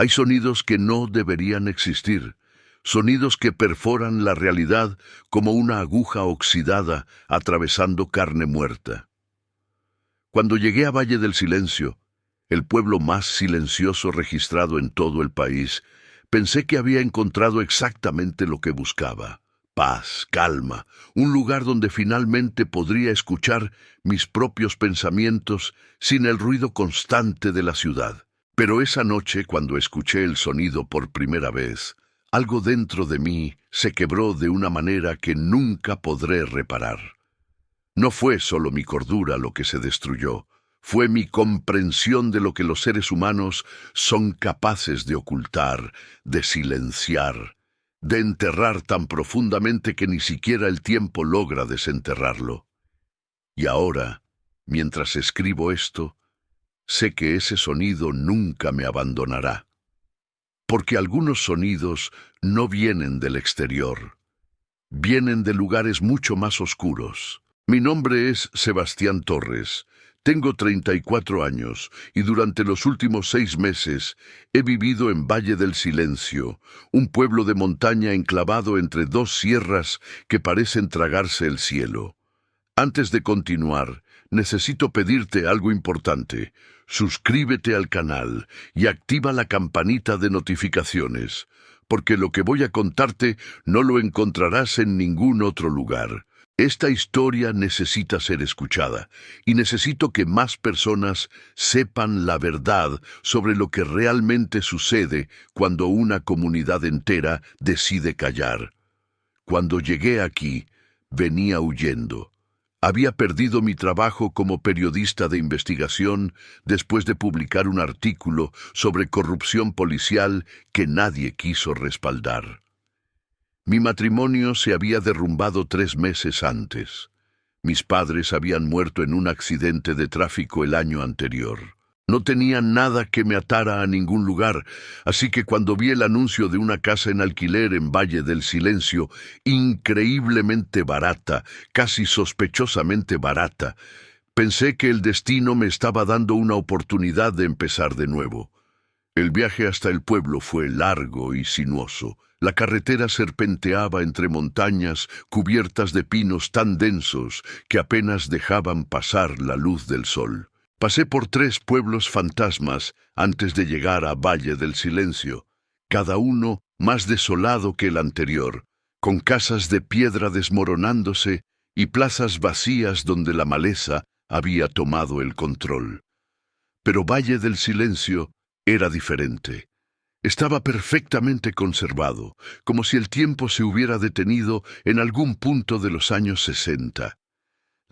Hay sonidos que no deberían existir, sonidos que perforan la realidad como una aguja oxidada atravesando carne muerta. Cuando llegué a Valle del Silencio, el pueblo más silencioso registrado en todo el país, pensé que había encontrado exactamente lo que buscaba: paz, calma, un lugar donde finalmente podría escuchar mis propios pensamientos sin el ruido constante de la ciudad. Pero esa noche, cuando escuché el sonido por primera vez, algo dentro de mí se quebró de una manera que nunca podré reparar. No fue solo mi cordura lo que se destruyó, fue mi comprensión de lo que los seres humanos son capaces de ocultar, de silenciar, de enterrar tan profundamente que ni siquiera el tiempo logra desenterrarlo. Y ahora, mientras escribo esto, sé que ese sonido nunca me abandonará. Porque algunos sonidos no vienen del exterior, vienen de lugares mucho más oscuros. Mi nombre es Sebastián Torres. Tengo 34 años y durante los últimos 6 meses he vivido en Valle del Silencio, un pueblo de montaña enclavado entre dos sierras que parecen tragarse el cielo. Antes de continuar, necesito pedirte algo importante. Suscríbete al canal y activa la campanita de notificaciones, porque lo que voy a contarte no lo encontrarás en ningún otro lugar. Esta historia necesita ser escuchada, y necesito que más personas sepan la verdad sobre lo que realmente sucede cuando una comunidad entera decide callar. Cuando llegué aquí, venía huyendo. Había perdido mi trabajo como periodista de investigación después de publicar un artículo sobre corrupción policial que nadie quiso respaldar. Mi matrimonio se había derrumbado 3 meses antes. Mis padres habían muerto en un accidente de tráfico el año anterior. No tenía nada que me atara a ningún lugar, así que cuando vi el anuncio de una casa en alquiler en Valle del Silencio, increíblemente barata, casi sospechosamente barata, pensé que el destino me estaba dando una oportunidad de empezar de nuevo. El viaje hasta el pueblo fue largo y sinuoso. La carretera serpenteaba entre montañas cubiertas de pinos tan densos que apenas dejaban pasar la luz del sol. Pasé por 3 pueblos fantasmas antes de llegar a Valle del Silencio, cada uno más desolado que el anterior, con casas de piedra desmoronándose y plazas vacías donde la maleza había tomado el control. Pero Valle del Silencio era diferente. Estaba perfectamente conservado, como si el tiempo se hubiera detenido en algún punto de los años 60.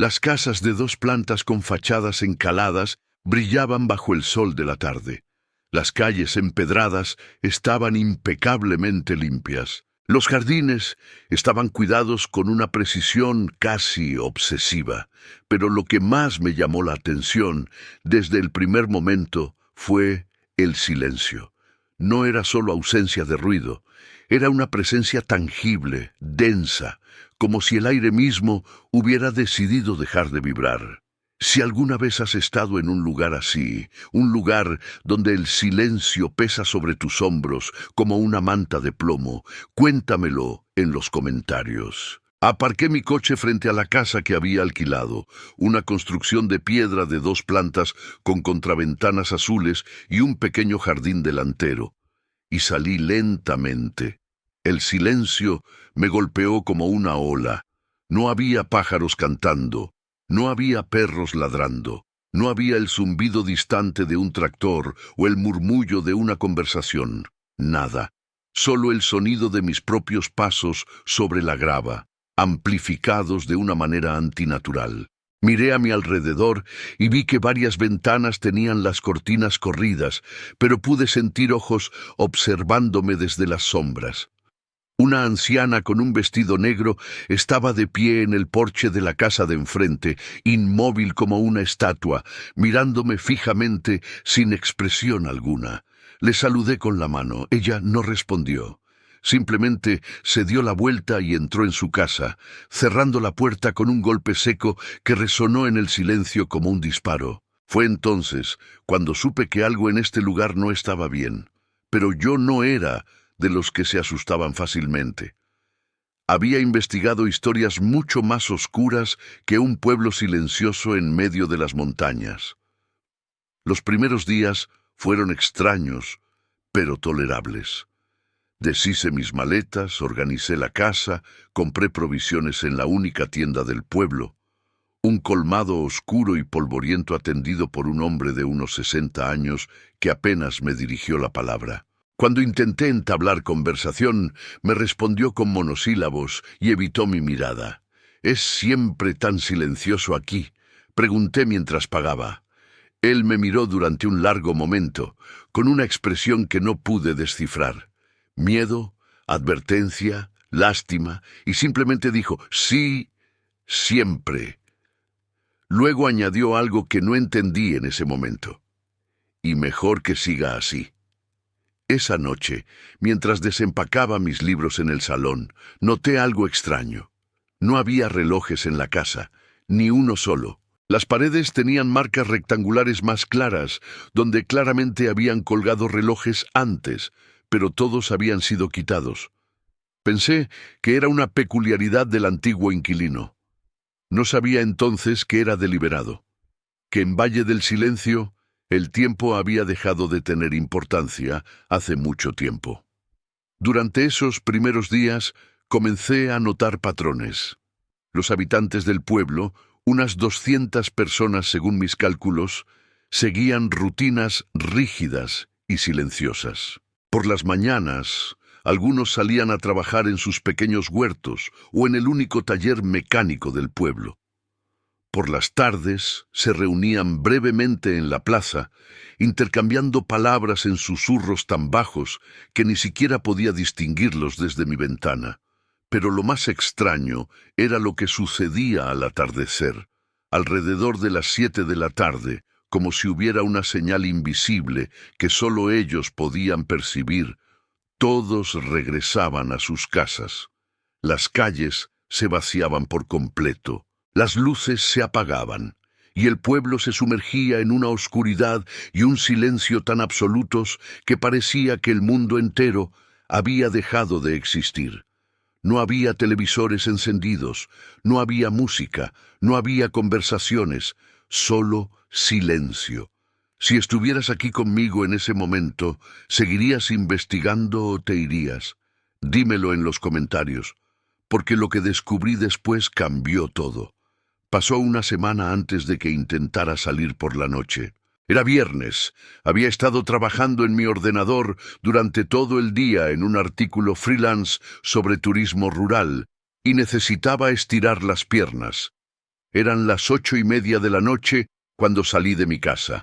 Las casas de 2 plantas con fachadas encaladas brillaban bajo el sol de la tarde. Las calles empedradas estaban impecablemente limpias. Los jardines estaban cuidados con una precisión casi obsesiva, pero lo que más me llamó la atención desde el primer momento fue el silencio. No era solo ausencia de ruido, era una presencia tangible, densa, como si el aire mismo hubiera decidido dejar de vibrar. Si alguna vez has estado en un lugar así, un lugar donde el silencio pesa sobre tus hombros como una manta de plomo, cuéntamelo en los comentarios. Aparqué mi coche frente a la casa que había alquilado, una construcción de piedra de 2 plantas con contraventanas azules y un pequeño jardín delantero, y salí lentamente. El silencio me golpeó como una ola. No había pájaros cantando, no había perros ladrando, no había el zumbido distante de un tractor o el murmullo de una conversación. Nada. Solo el sonido de mis propios pasos sobre la grava, amplificados de una manera antinatural. Miré a mi alrededor y vi que varias ventanas tenían las cortinas corridas, pero pude sentir ojos observándome desde las sombras. Una anciana con un vestido negro estaba de pie en el porche de la casa de enfrente, inmóvil como una estatua, mirándome fijamente sin expresión alguna. Le saludé con la mano. Ella no respondió. Simplemente se dio la vuelta y entró en su casa, cerrando la puerta con un golpe seco que resonó en el silencio como un disparo. Fue entonces cuando supe que algo en este lugar no estaba bien. pero yo no era de los que se asustaban fácilmente. Había investigado historias mucho más oscuras que un pueblo silencioso en medio de las montañas. Los primeros días fueron extraños, pero tolerables. Deshice mis maletas, organicé la casa, compré provisiones en la única tienda del pueblo. Un colmado oscuro y polvoriento atendido por un hombre de unos 60 años que apenas me dirigió la palabra. Cuando intenté entablar conversación, me respondió con monosílabos y evitó mi mirada. «¿Es siempre tan silencioso aquí?», pregunté mientras pagaba. Él me miró durante un largo momento, con una expresión que no pude descifrar. Miedo, advertencia, lástima, y simplemente dijo, «Sí, siempre». Luego añadió algo que no entendí en ese momento. «Y mejor que siga así». Esa noche, mientras desempacaba mis libros en el salón, noté algo extraño. No había relojes en la casa, ni uno solo. Las paredes tenían marcas rectangulares más claras, donde claramente habían colgado relojes antes, pero todos habían sido quitados. Pensé que era una peculiaridad del antiguo inquilino. No sabía entonces que era deliberado, que en Valle del Silencio el tiempo había dejado de tener importancia hace mucho tiempo. Durante esos primeros días comencé a notar patrones. Los habitantes del pueblo, unas 200 personas según mis cálculos, seguían rutinas rígidas y silenciosas. Por las mañanas, algunos salían a trabajar en sus pequeños huertos o en el único taller mecánico del pueblo. Por las tardes se reunían brevemente en la plaza, intercambiando palabras en susurros tan bajos que ni siquiera podía distinguirlos desde mi ventana. Pero lo más extraño era lo que sucedía al atardecer, alrededor de las 7 de la tarde, como si hubiera una señal invisible que solo ellos podían percibir. Todos regresaban a sus casas. Las calles se vaciaban por completo. Las luces se apagaban, y el pueblo se sumergía en una oscuridad y un silencio tan absolutos que parecía que el mundo entero había dejado de existir. No había televisores encendidos, no había música, no había conversaciones, solo silencio. Si estuvieras aquí conmigo en ese momento, ¿seguirías investigando o te irías? Dímelo en los comentarios, porque lo que descubrí después cambió todo. Pasó una semana antes de que intentara salir por la noche. Era viernes. Había estado trabajando en mi ordenador durante todo el día en un artículo freelance sobre turismo rural y necesitaba estirar las piernas. Eran las 8:30 de la noche cuando salí de mi casa.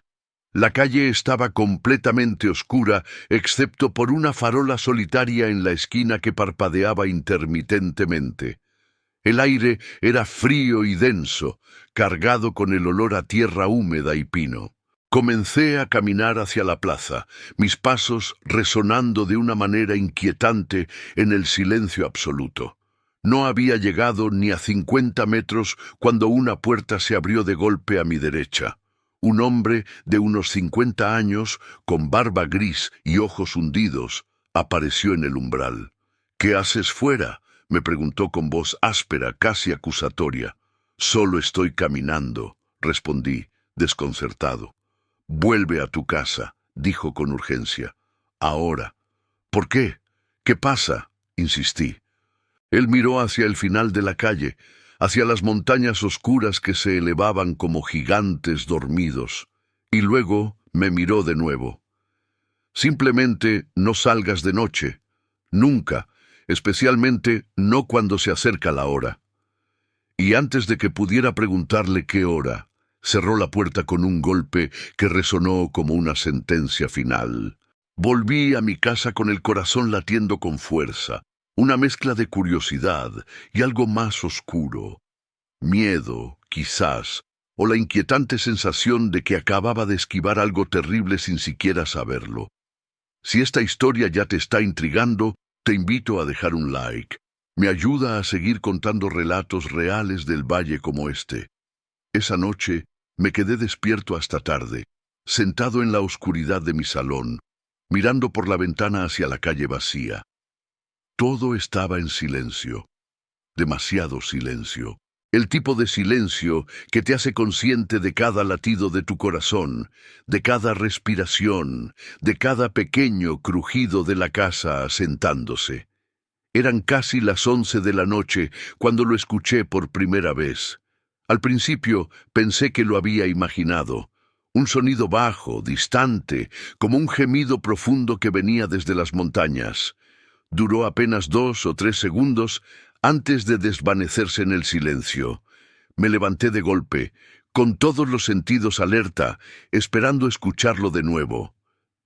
La calle estaba completamente oscura, excepto por una farola solitaria en la esquina que parpadeaba intermitentemente. El aire era frío y denso, cargado con el olor a tierra húmeda y pino. Comencé a caminar hacia la plaza, mis pasos resonando de una manera inquietante en el silencio absoluto. No había llegado ni a 50 metros cuando una puerta se abrió de golpe a mi derecha. Un hombre de unos 50 años, con barba gris y ojos hundidos, apareció en el umbral. «¿Qué haces fuera?», me preguntó con voz áspera, casi acusatoria. «Solo estoy caminando», respondí, desconcertado. «Vuelve a tu casa», dijo con urgencia. «Ahora». «¿Por qué? ¿Qué pasa?», insistí. Él miró hacia el final de la calle, hacia las montañas oscuras que se elevaban como gigantes dormidos, y luego me miró de nuevo. «Simplemente no salgas de noche. Nunca. Especialmente no cuando se acerca la hora». Y antes de que pudiera preguntarle qué hora, cerró la puerta con un golpe que resonó como una sentencia final. Volví a mi casa con el corazón latiendo con fuerza, una mezcla de curiosidad y algo más oscuro. Miedo, quizás, o la inquietante sensación de que acababa de esquivar algo terrible sin siquiera saberlo. Si esta historia ya te está intrigando, te invito a dejar un like. Me ayuda a seguir contando relatos reales del valle como este. Esa noche me quedé despierto hasta tarde, sentado en la oscuridad de mi salón, mirando por la ventana hacia la calle vacía. Todo estaba en silencio, demasiado silencio. El tipo de silencio que te hace consciente de cada latido de tu corazón, de cada respiración, de cada pequeño crujido de la casa asentándose. Eran casi las 11 de la noche cuando lo escuché por primera vez. Al principio pensé que lo había imaginado. Un sonido bajo, distante, como un gemido profundo que venía desde las montañas. Duró apenas 2 o 3 segundos antes de desvanecerse en el silencio. Me levanté de golpe, con todos los sentidos alerta, esperando escucharlo de nuevo.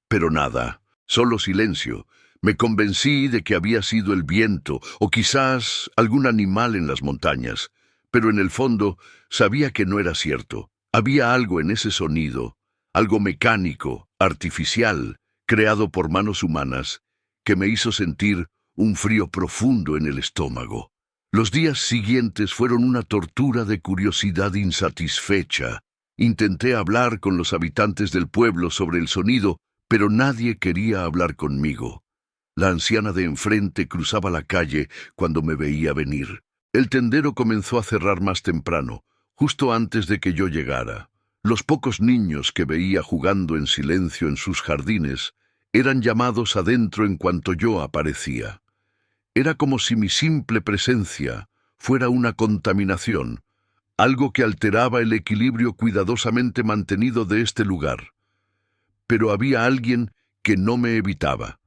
Pero nada, solo silencio. Me convencí de que había sido el viento o quizás algún animal en las montañas, pero en el fondo sabía que no era cierto. Había algo en ese sonido, algo mecánico, artificial, creado por manos humanas, que me hizo sentir un frío profundo en el estómago. Los días siguientes fueron una tortura de curiosidad insatisfecha. Intenté hablar con los habitantes del pueblo sobre el sonido, pero nadie quería hablar conmigo. La anciana de enfrente cruzaba la calle cuando me veía venir. El tendero comenzó a cerrar más temprano, justo antes de que yo llegara. Los pocos niños que veía jugando en silencio en sus jardines eran llamados adentro en cuanto yo aparecía. Era como si mi simple presencia fuera una contaminación, algo que alteraba el equilibrio cuidadosamente mantenido de este lugar. Pero había alguien que no me evitaba.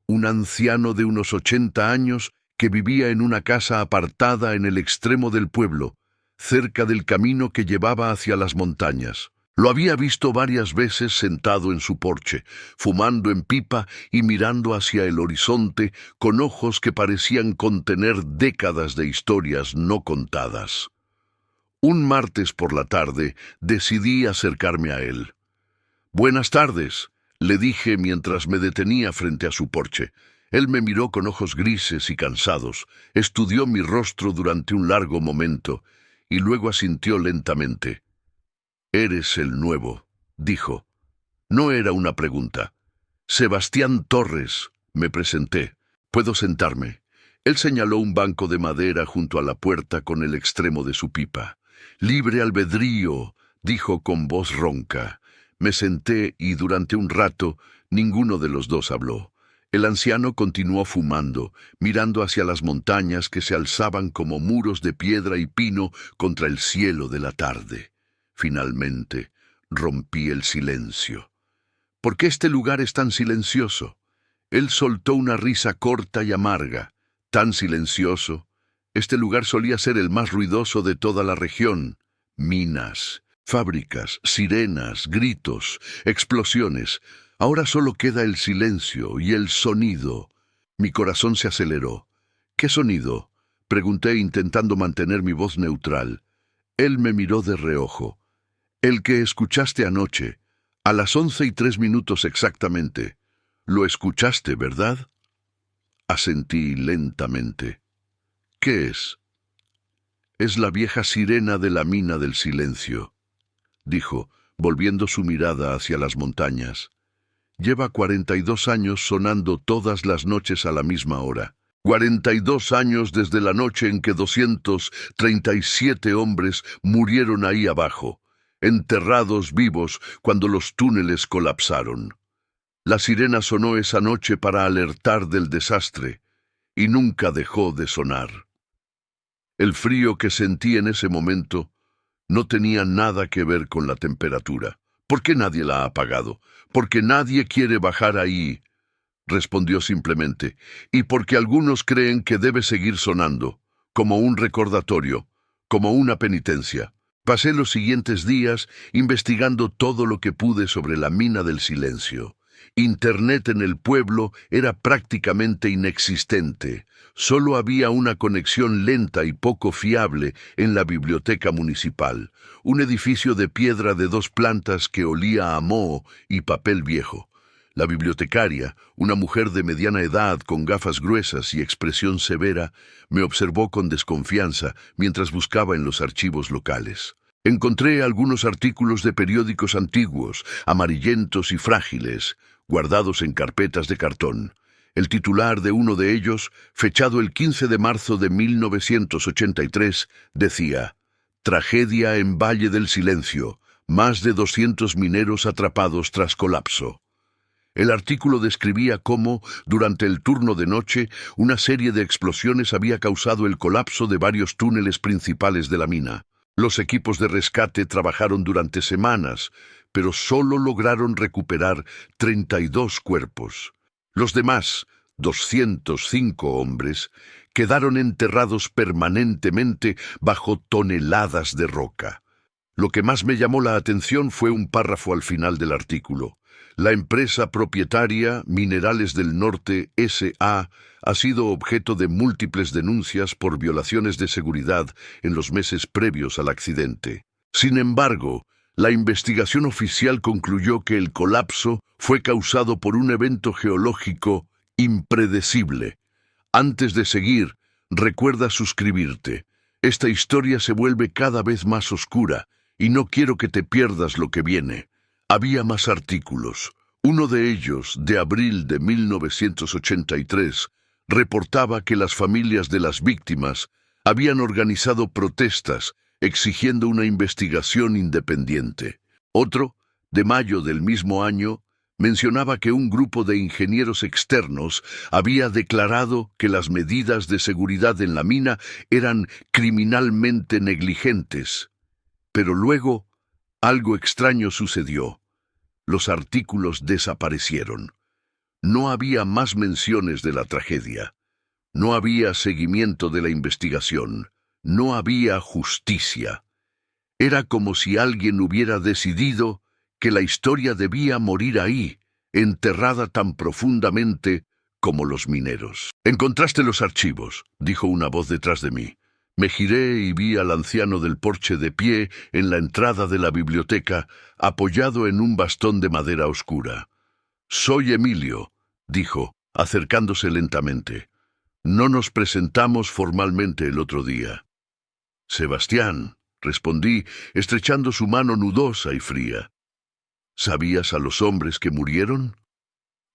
Un anciano de unos 80 años que vivía en una casa apartada en el extremo del pueblo, cerca del camino que llevaba hacia las montañas. Lo había visto varias veces sentado en su porche, fumando en pipa y mirando hacia el horizonte con ojos que parecían contener décadas de historias no contadas. Un martes por la tarde decidí acercarme a él. «Buenas tardes», le dije mientras me detenía frente a su porche. Él me miró con ojos grises y cansados, estudió mi rostro durante un largo momento, y luego asintió lentamente. «Eres el nuevo», dijo. No era una pregunta. «Sebastián Torres», me presenté. «¿Puedo sentarme?» Él señaló un banco de madera junto a la puerta con el extremo de su pipa. «Libre albedrío», dijo con voz ronca. Me senté y durante un rato ninguno de los dos habló. El anciano continuó fumando, mirando hacia las montañas que se alzaban como muros de piedra y pino contra el cielo de la tarde. Finalmente, rompí el silencio. ¿Por qué este lugar es tan silencioso? Él soltó una risa corta y amarga. Tan silencioso. Este lugar solía ser el más ruidoso de toda la región. Minas, fábricas, sirenas, gritos, explosiones. Ahora solo queda el silencio y el sonido. Mi corazón se aceleró. ¿Qué sonido?, pregunté intentando mantener mi voz neutral. Él me miró de reojo. «El que escuchaste anoche, a las 11:03 exactamente. Lo escuchaste, ¿verdad?» Asentí lentamente. «¿Qué es?» «Es la vieja sirena de la mina del silencio», dijo, volviendo su mirada hacia las montañas. «Lleva 42 años sonando todas las noches a la misma hora. 42 años desde la noche en que 237 hombres murieron ahí abajo, enterrados vivos cuando los túneles colapsaron. La sirena sonó esa noche para alertar del desastre, y nunca dejó de sonar. El frío que sentí en ese momento no tenía nada que ver con la temperatura. ¿Por qué nadie la ha apagado? Porque nadie quiere bajar ahí», respondió simplemente, «y porque algunos creen que debe seguir sonando, como un recordatorio, como una penitencia». Pasé los siguientes días investigando todo lo que pude sobre la mina del silencio. Internet en el pueblo era prácticamente inexistente. Solo había una conexión lenta y poco fiable en la biblioteca municipal, un edificio de piedra de 2 plantas que olía a moho y papel viejo. La bibliotecaria, una mujer de mediana edad con gafas gruesas y expresión severa, me observó con desconfianza mientras buscaba en los archivos locales. Encontré algunos artículos de periódicos antiguos, amarillentos y frágiles, guardados en carpetas de cartón. El titular de uno de ellos, fechado el 15 de marzo de 1983, decía: «Tragedia en Valle del Silencio. Más de 200 mineros atrapados tras colapso». El artículo describía cómo, durante el turno de noche, una serie de explosiones había causado el colapso de varios túneles principales de la mina. Los equipos de rescate trabajaron durante semanas, pero solo lograron recuperar 32 cuerpos. Los demás, 205 hombres, quedaron enterrados permanentemente bajo toneladas de roca. Lo que más me llamó la atención fue un párrafo al final del artículo. La empresa propietaria Minerales del Norte S.A. ha sido objeto de múltiples denuncias por violaciones de seguridad en los meses previos al accidente. Sin embargo, la investigación oficial concluyó que el colapso fue causado por un evento geológico impredecible. Antes de seguir, recuerda suscribirte. Esta historia se vuelve cada vez más oscura y no quiero que te pierdas lo que viene. Había más artículos. Uno de ellos, de abril de 1983, reportaba que las familias de las víctimas habían organizado protestas exigiendo una investigación independiente. Otro, de mayo del mismo año, mencionaba que un grupo de ingenieros externos había declarado que las medidas de seguridad en la mina eran criminalmente negligentes. Pero luego, algo extraño sucedió. Los artículos desaparecieron. No había más menciones de la tragedia. No había seguimiento de la investigación. No había justicia. Era como si alguien hubiera decidido que la historia debía morir ahí, enterrada tan profundamente como los mineros. «Encontraste los archivos», dijo una voz detrás de mí. Me giré y vi al anciano del porche de pie en la entrada de la biblioteca, apoyado en un bastón de madera oscura. «Soy Emilio», dijo, acercándose lentamente. «No nos presentamos formalmente el otro día». «Sebastián», respondí, estrechando su mano nudosa y fría. «¿Sabías a los hombres que murieron?»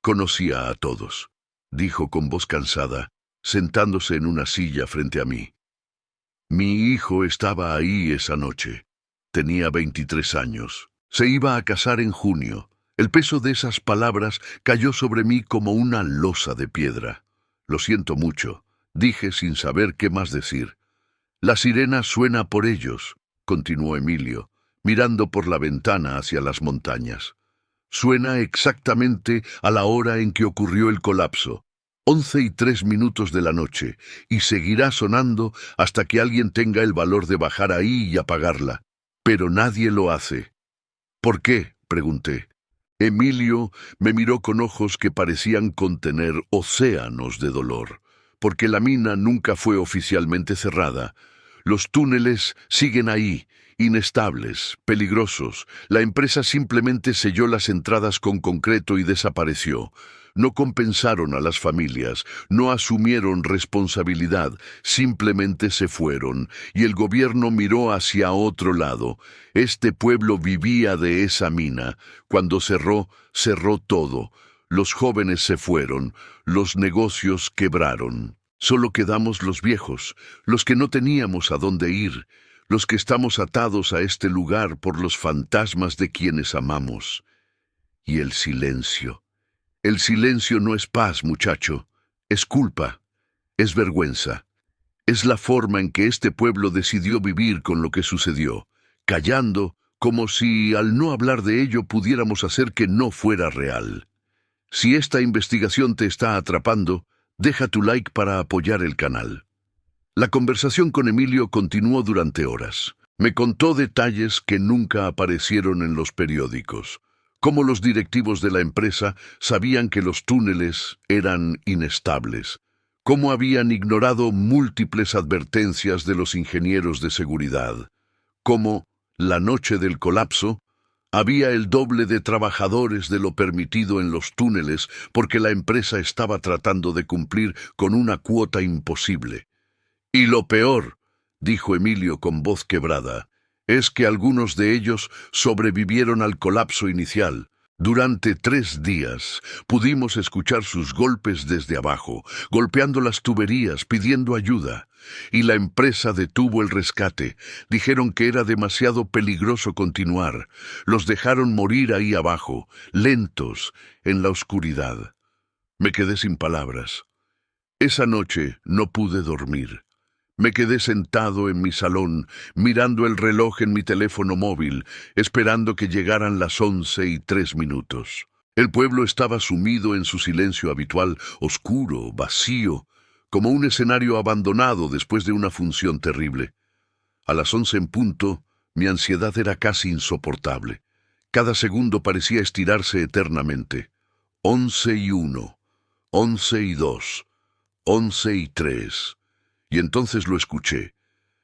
«Conocía a todos», dijo con voz cansada, sentándose en una silla frente a mí. «Mi hijo estaba ahí esa noche. Tenía 23 años. Se iba a casar en junio. El peso de esas palabras cayó sobre mí como una losa de piedra. Lo siento mucho», dije sin saber qué más decir. «La sirena suena por ellos», continuó Emilio, mirando por la ventana hacia las montañas. «Suena exactamente a la hora en que ocurrió el colapso. 11:03 de la noche, y seguirá sonando hasta que alguien tenga el valor de bajar ahí y apagarla. Pero nadie lo hace». «¿Por qué?», pregunté. Emilio me miró con ojos que parecían contener océanos de dolor. «Porque la mina nunca fue oficialmente cerrada. Los túneles siguen ahí, inestables, peligrosos. La empresa simplemente selló las entradas con concreto y desapareció. No compensaron a las familias, no asumieron responsabilidad, simplemente se fueron, y el gobierno miró hacia otro lado. Este pueblo vivía de esa mina. Cuando cerró, cerró todo. Los jóvenes se fueron, los negocios quebraron. Solo quedamos los viejos, los que no teníamos a dónde ir, los que estamos atados a este lugar por los fantasmas de quienes amamos. Y el silencio. El silencio no es paz, muchacho. Es culpa. Es vergüenza. Es la forma en que este pueblo decidió vivir con lo que sucedió, callando, como si al no hablar de ello pudiéramos hacer que no fuera real. Si esta investigación te está atrapando, deja tu like para apoyar el canal. La conversación con Emilio continuó durante horas. Me contó detalles que nunca aparecieron en los periódicos. Cómo los directivos de la empresa sabían que los túneles eran inestables. Cómo habían ignorado múltiples advertencias de los ingenieros de seguridad. Cómo, la noche del colapso, había el doble de trabajadores de lo permitido en los túneles porque la empresa estaba tratando de cumplir con una cuota imposible. «Y lo peor», dijo Emilio con voz quebrada, «es que algunos de ellos sobrevivieron al colapso inicial. Durante 3 días pudimos escuchar sus golpes desde abajo, golpeando las tuberías, pidiendo ayuda. Y la empresa detuvo el rescate. Dijeron que era demasiado peligroso continuar. Los dejaron morir ahí abajo, lentos, en la oscuridad. Me quedé sin palabras. Esa noche no pude dormir. Me quedé sentado en mi salón, mirando el reloj en mi teléfono móvil, esperando que llegaran las 11:03. El pueblo estaba sumido en su silencio habitual, oscuro, vacío, como un escenario abandonado después de una función terrible. A las 11 en punto, mi ansiedad era casi insoportable. Cada segundo parecía estirarse eternamente. 11:01, 11:02, 11:03. Y entonces lo escuché.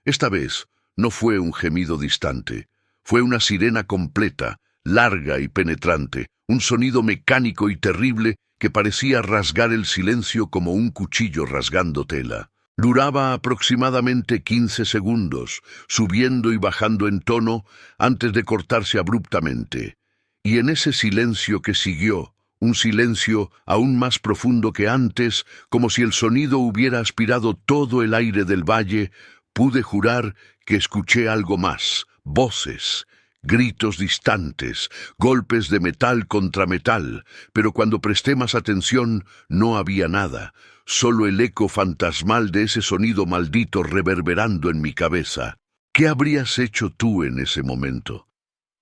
Esta vez no fue un gemido distante. Fue una sirena completa, larga y penetrante, un sonido mecánico y terrible que parecía rasgar el silencio como un cuchillo rasgando tela. Duraba aproximadamente 15 segundos, subiendo y bajando en tono antes de cortarse abruptamente. Y en ese silencio que siguió, un silencio aún más profundo que antes, como si el sonido hubiera aspirado todo el aire del valle, pude jurar que escuché algo más: voces, gritos distantes, golpes de metal contra metal, pero cuando presté más atención no había nada, solo el eco fantasmal de ese sonido maldito reverberando en mi cabeza. ¿Qué habrías hecho tú en ese momento?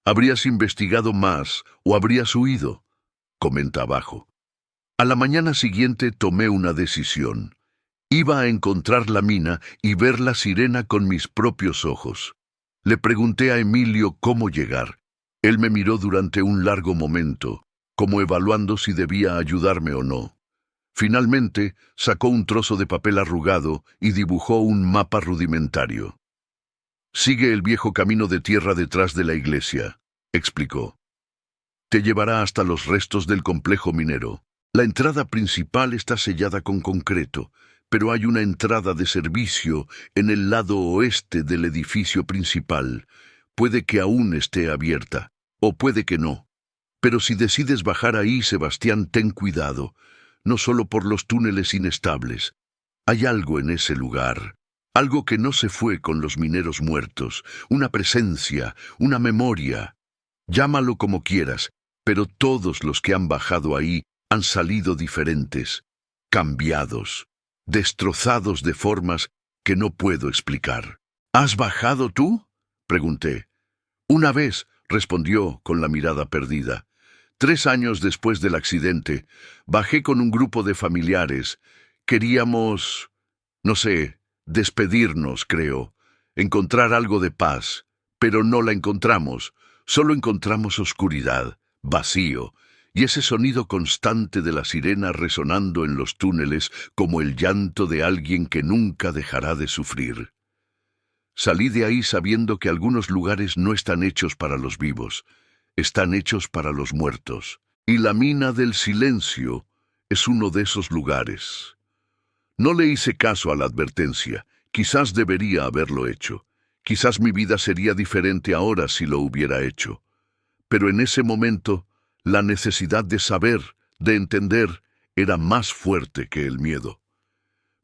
¿Habrías investigado más o habrías huido? Comenta abajo. A la mañana siguiente tomé una decisión. Iba a encontrar la mina y ver la sirena con mis propios ojos. Le pregunté a Emilio cómo llegar. Él me miró durante un largo momento, como evaluando si debía ayudarme o no. Finalmente, sacó un trozo de papel arrugado y dibujó un mapa rudimentario. «Sigue el viejo camino de tierra detrás de la iglesia», explicó. «Te llevará hasta los restos del complejo minero. La entrada principal está sellada con concreto, pero hay una entrada de servicio en el lado oeste del edificio principal. Puede que aún esté abierta, o puede que no. Pero si decides bajar ahí, Sebastián, ten cuidado, no solo por los túneles inestables. Hay algo en ese lugar, algo que no se fue con los mineros muertos, una presencia, una memoria. Llámalo como quieras, pero todos los que han bajado ahí han salido diferentes, cambiados, destrozados de formas que no puedo explicar». «¿Has bajado tú?», pregunté. «Una vez», respondió con la mirada perdida. 3 años después del accidente, bajé con un grupo de familiares. Queríamos, no sé, despedirnos, creo, encontrar algo de paz, pero no la encontramos. Solo encontramos oscuridad, vacío, y ese sonido constante de la sirena resonando en los túneles como el llanto de alguien que nunca dejará de sufrir. Salí de ahí sabiendo que algunos lugares no están hechos para los vivos, están hechos para los muertos, y la mina del silencio es uno de esos lugares. No le hice caso a la advertencia, quizás debería haberlo hecho, quizás mi vida sería diferente ahora si lo hubiera hecho, pero en ese momento la necesidad de saber, de entender, era más fuerte que el miedo.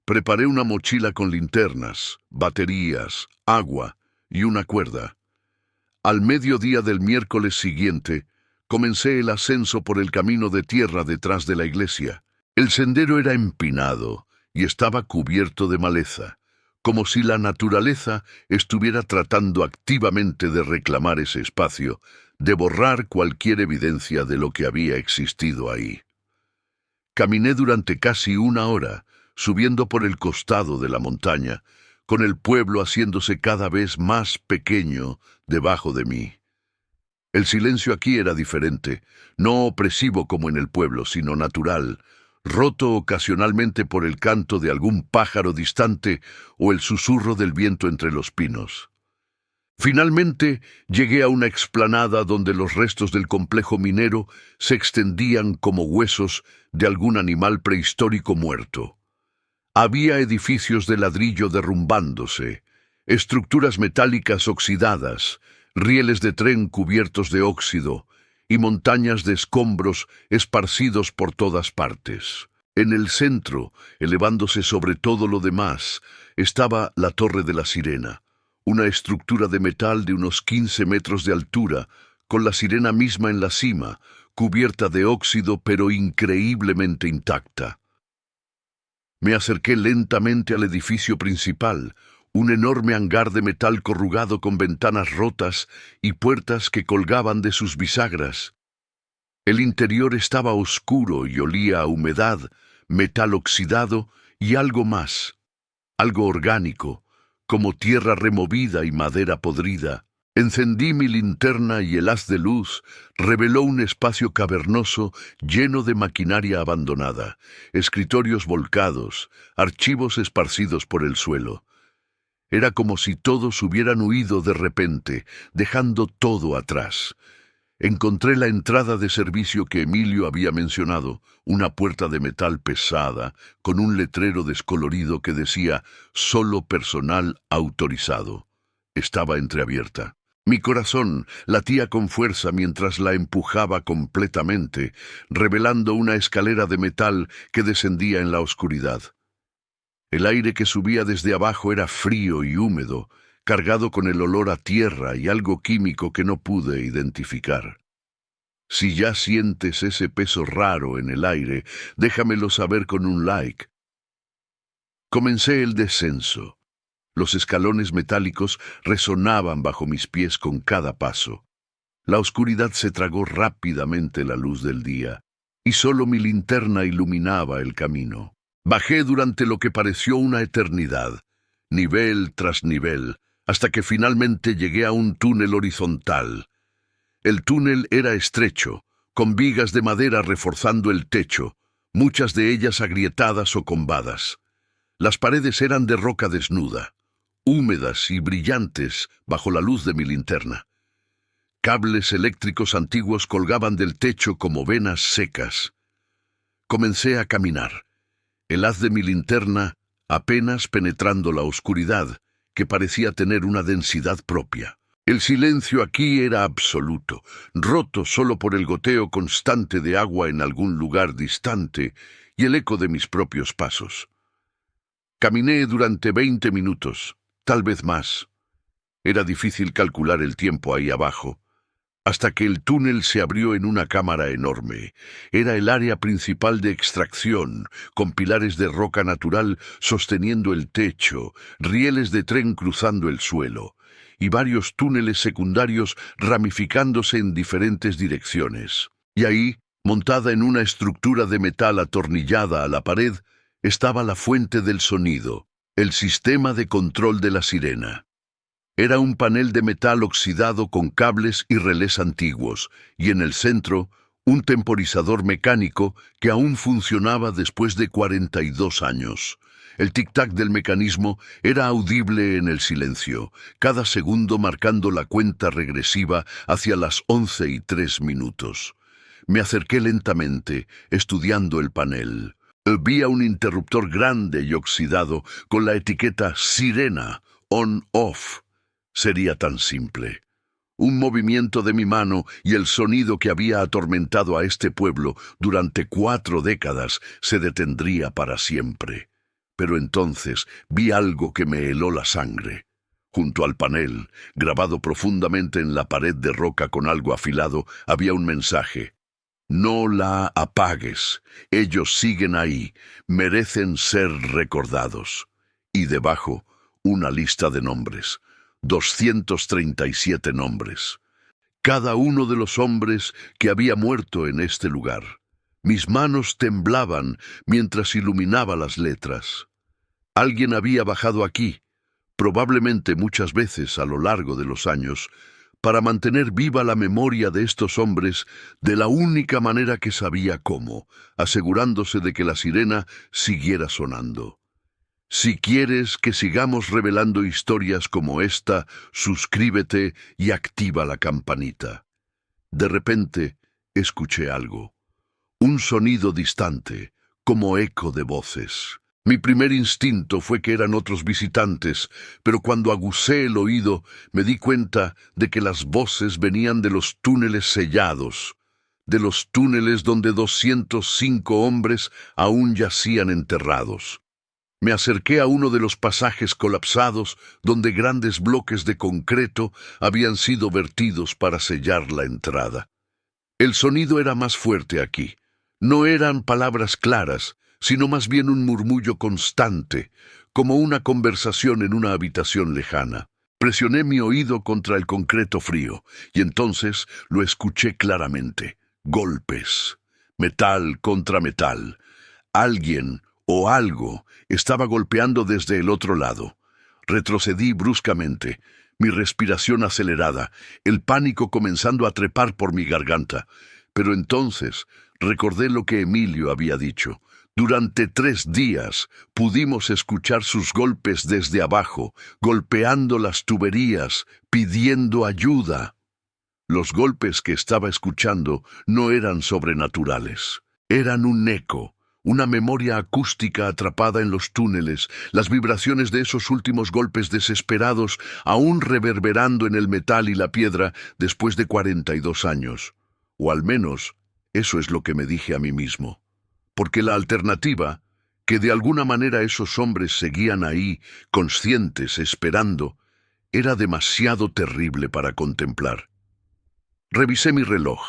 Preparé una mochila con linternas, baterías, agua y una cuerda. Al mediodía del miércoles siguiente, comencé el ascenso por el camino de tierra detrás de la iglesia. El sendero era empinado y estaba cubierto de maleza, como si la naturaleza estuviera tratando activamente de reclamar ese espacio, de borrar cualquier evidencia de lo que había existido ahí. Caminé durante casi 1 hora, subiendo por el costado de la montaña, con el pueblo haciéndose cada vez más pequeño debajo de mí. El silencio aquí era diferente, no opresivo como en el pueblo, sino natural, roto ocasionalmente por el canto de algún pájaro distante o el susurro del viento entre los pinos. Finalmente llegué a una explanada donde los restos del complejo minero se extendían como huesos de algún animal prehistórico muerto. Había edificios de ladrillo derrumbándose, estructuras metálicas oxidadas, rieles de tren cubiertos de óxido, y montañas de escombros esparcidos por todas partes. En el centro, elevándose sobre todo lo demás, estaba la Torre de la Sirena, una estructura de metal de unos 15 metros de altura, con la sirena misma en la cima, cubierta de óxido pero increíblemente intacta. Me acerqué lentamente al edificio principal, un enorme hangar de metal corrugado con ventanas rotas y puertas que colgaban de sus bisagras. El interior estaba oscuro y olía a humedad, metal oxidado y algo más, algo orgánico, como tierra removida y madera podrida. Encendí mi linterna y el haz de luz reveló un espacio cavernoso lleno de maquinaria abandonada, escritorios volcados, archivos esparcidos por el suelo. Era como si todos hubieran huido de repente, dejando todo atrás. Encontré la entrada de servicio que Emilio había mencionado, una puerta de metal pesada, con un letrero descolorido que decía «Solo personal autorizado». Estaba entreabierta. Mi corazón latía con fuerza mientras la empujaba completamente, revelando una escalera de metal que descendía en la oscuridad. El aire que subía desde abajo era frío y húmedo, cargado con el olor a tierra y algo químico que no pude identificar. Si ya sientes ese peso raro en el aire, déjamelo saber con un like. Comencé el descenso. Los escalones metálicos resonaban bajo mis pies con cada paso. La oscuridad se tragó rápidamente la luz del día, y solo mi linterna iluminaba el camino. Bajé durante lo que pareció una eternidad, nivel tras nivel, hasta que finalmente llegué a un túnel horizontal. El túnel era estrecho, con vigas de madera reforzando el techo, muchas de ellas agrietadas o combadas. Las paredes eran de roca desnuda, húmedas y brillantes bajo la luz de mi linterna. Cables eléctricos antiguos colgaban del techo como venas secas. Comencé a caminar, el haz de mi linterna apenas penetrando la oscuridad, que parecía tener una densidad propia. El silencio aquí era absoluto, roto solo por el goteo constante de agua en algún lugar distante y el eco de mis propios pasos. Caminé durante 20 minutos, tal vez más. Era difícil calcular el tiempo ahí abajo, hasta que el túnel se abrió en una cámara enorme. Era el área principal de extracción, con pilares de roca natural sosteniendo el techo, rieles de tren cruzando el suelo, y varios túneles secundarios ramificándose en diferentes direcciones. Y ahí, montada en una estructura de metal atornillada a la pared, estaba la fuente del sonido, el sistema de control de la sirena. Era un panel de metal oxidado con cables y relés antiguos, y en el centro, un temporizador mecánico que aún funcionaba después de 42 años. El tic-tac del mecanismo era audible en el silencio, cada segundo marcando la cuenta regresiva hacia las 11:03. Me acerqué lentamente, estudiando el panel. Vi a un interruptor grande y oxidado con la etiqueta Sirena, on-off. Sería tan simple. Un movimiento de mi mano y el sonido que había atormentado a este pueblo durante 4 décadas se detendría para siempre. Pero entonces vi algo que me heló la sangre. Junto al panel, grabado profundamente en la pared de roca con algo afilado, había un mensaje. No la apagues. Ellos siguen ahí. Merecen ser recordados. Y debajo, una lista de nombres. 237 nombres. Cada uno de los hombres que había muerto en este lugar. Mis manos temblaban mientras iluminaba las letras. Alguien había bajado aquí, probablemente muchas veces a lo largo de los años, para mantener viva la memoria de estos hombres de la única manera que sabía cómo, asegurándose de que la sirena siguiera sonando. Si quieres que sigamos revelando historias como esta, suscríbete y activa la campanita. De repente, escuché algo. Un sonido distante, como eco de voces. Mi primer instinto fue que eran otros visitantes, pero cuando agucé el oído me di cuenta de que las voces venían de los túneles sellados, de los túneles donde 205 hombres aún yacían enterrados. Me acerqué a uno de los pasajes colapsados donde grandes bloques de concreto habían sido vertidos para sellar la entrada. El sonido era más fuerte aquí. No eran palabras claras, sino más bien un murmullo constante, como una conversación en una habitación lejana. Presioné mi oído contra el concreto frío, y entonces lo escuché claramente. Golpes. Metal contra metal. Alguien o algo estaba golpeando desde el otro lado. Retrocedí bruscamente, mi respiración acelerada, el pánico comenzando a trepar por mi garganta. Pero entonces recordé lo que Emilio había dicho. Durante 3 días pudimos escuchar sus golpes desde abajo, golpeando las tuberías, pidiendo ayuda. Los golpes que estaba escuchando no eran sobrenaturales. Eran un eco, una memoria acústica atrapada en los túneles, las vibraciones de esos últimos golpes desesperados aún reverberando en el metal y la piedra después de 42 años. O al menos, eso es lo que me dije a mí mismo. Porque la alternativa, que de alguna manera esos hombres seguían ahí, conscientes, esperando, era demasiado terrible para contemplar. Revisé mi reloj.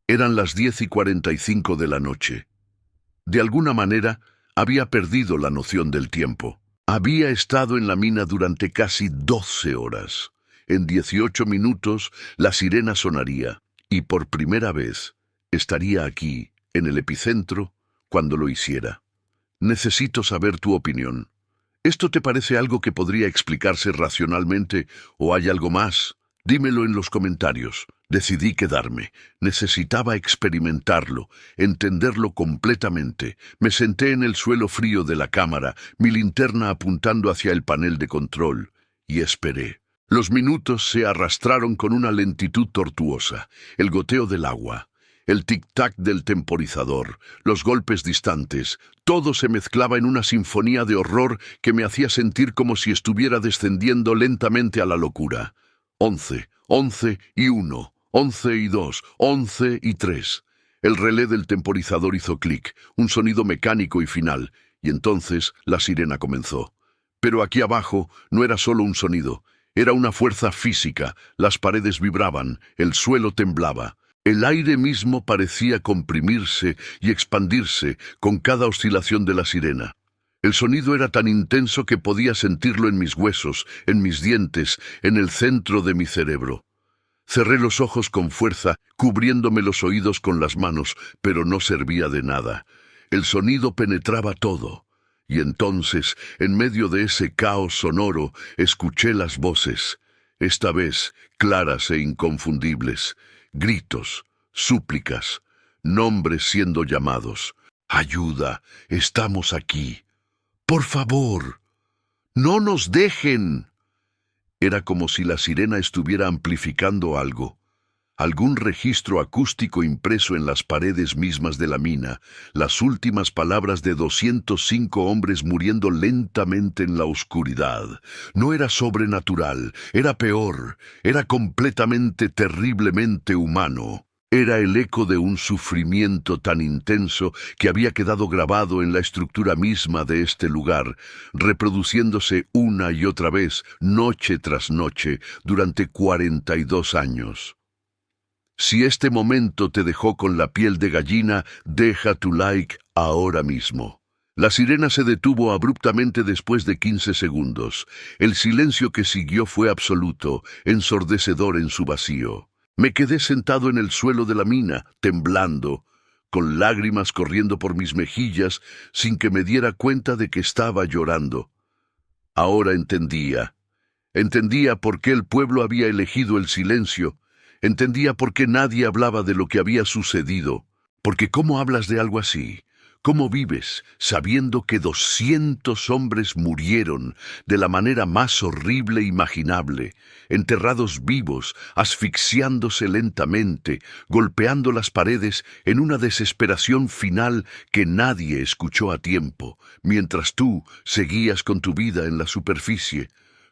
Eran las 10:45 de la noche. De alguna manera, había perdido la noción del tiempo. Había estado en la mina durante casi 12 horas. En 18 minutos, la sirena sonaría, y por primera vez, estaría aquí, en el epicentro, cuando lo hiciera. Necesito saber tu opinión. ¿Esto te parece algo que podría explicarse racionalmente o hay algo más? Dímelo en los comentarios. Decidí quedarme. Necesitaba experimentarlo, entenderlo completamente. Me senté en el suelo frío de la cámara, mi linterna apuntando hacia el panel de control, y esperé. Los minutos se arrastraron con una lentitud tortuosa. El goteo del agua, el tic-tac del temporizador, los golpes distantes, todo se mezclaba en una sinfonía de horror que me hacía sentir como si estuviera descendiendo lentamente a la locura. 11, 11 y 1, 11 y 2, 11 y 3. El relé del temporizador hizo clic, un sonido mecánico y final, y entonces la sirena comenzó. Pero aquí abajo no era solo un sonido, era una fuerza física, las paredes vibraban, el suelo temblaba. El aire mismo parecía comprimirse y expandirse con cada oscilación de la sirena. El sonido era tan intenso que podía sentirlo en mis huesos, en mis dientes, en el centro de mi cerebro. Cerré los ojos con fuerza, cubriéndome los oídos con las manos, pero no servía de nada. El sonido penetraba todo. Y entonces, en medio de ese caos sonoro, escuché las voces, esta vez claras e inconfundibles. Gritos, súplicas, nombres siendo llamados. ¡Ayuda! ¡Estamos aquí! ¡Por favor! ¡No nos dejen! Era como si la sirena estuviera amplificando algo. Algún registro acústico impreso en las paredes mismas de la mina, las últimas palabras de 205 hombres muriendo lentamente en la oscuridad. No era sobrenatural, era peor, era completamente, terriblemente humano. Era el eco de un sufrimiento tan intenso que había quedado grabado en la estructura misma de este lugar, reproduciéndose una y otra vez, noche tras noche, durante 42 años. Si este momento te dejó con la piel de gallina, deja tu like ahora mismo. La sirena se detuvo abruptamente después de 15 segundos. El silencio que siguió fue absoluto, ensordecedor en su vacío. Me quedé sentado en el suelo de la mina, temblando, con lágrimas corriendo por mis mejillas, sin que me diera cuenta de que estaba llorando. Ahora entendía. Entendía por qué el pueblo había elegido el silencio. Entendía por qué nadie hablaba de lo que había sucedido. Porque ¿cómo hablas de algo así? ¿Cómo vives sabiendo que 200 hombres murieron de la manera más horrible imaginable, enterrados vivos, asfixiándose lentamente, golpeando las paredes en una desesperación final que nadie escuchó a tiempo, mientras tú seguías con tu vida en la superficie?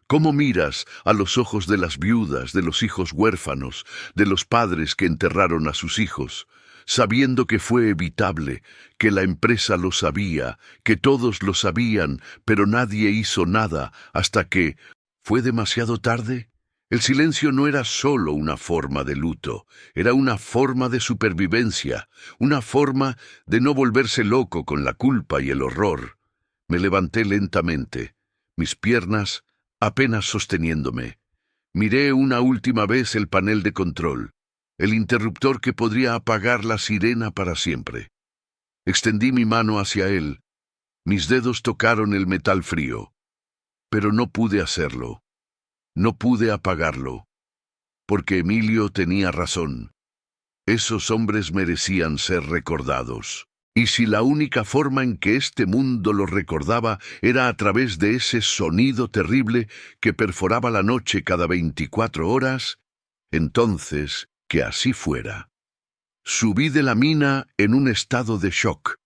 ¿Cómo miras a los ojos de las viudas, de los hijos huérfanos, de los padres que enterraron a sus hijos? sabiendo que fue evitable, que la empresa lo sabía, que todos lo sabían, pero nadie hizo nada hasta que... ¿Fue demasiado tarde? El silencio no era solo una forma de luto, era una forma de supervivencia, una forma de no volverse loco con la culpa y el horror. Me levanté lentamente, mis piernas apenas sosteniéndome. Miré una última vez el panel de control, el interruptor que podría apagar la sirena para siempre. Extendí mi mano hacia él. Mis dedos tocaron el metal frío, pero no pude hacerlo. No pude apagarlo, porque Emilio tenía razón. Esos hombres merecían ser recordados. Y si la única forma en que este mundo los recordaba era a través de ese sonido terrible que perforaba la noche cada 24 horas, entonces que así fuera. Subí de la mina en un estado de shock.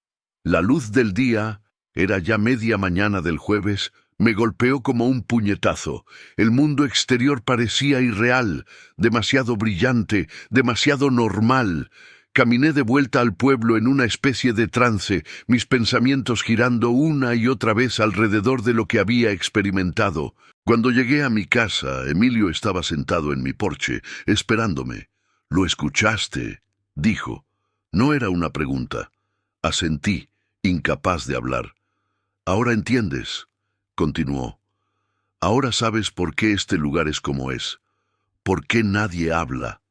La luz del día, era ya media mañana del jueves, me golpeó como un puñetazo. El mundo exterior parecía irreal, demasiado brillante, demasiado normal. Caminé de vuelta al pueblo en una especie de trance, mis pensamientos girando una y otra vez alrededor de lo que había experimentado. Cuando llegué a mi casa, Emilio estaba sentado en mi porche, esperándome. «¿Lo escuchaste?», dijo. No era una pregunta. Asentí, incapaz de hablar. «Ahora entiendes», continuó. «Ahora sabes por qué este lugar es como es. ¿Por qué nadie habla?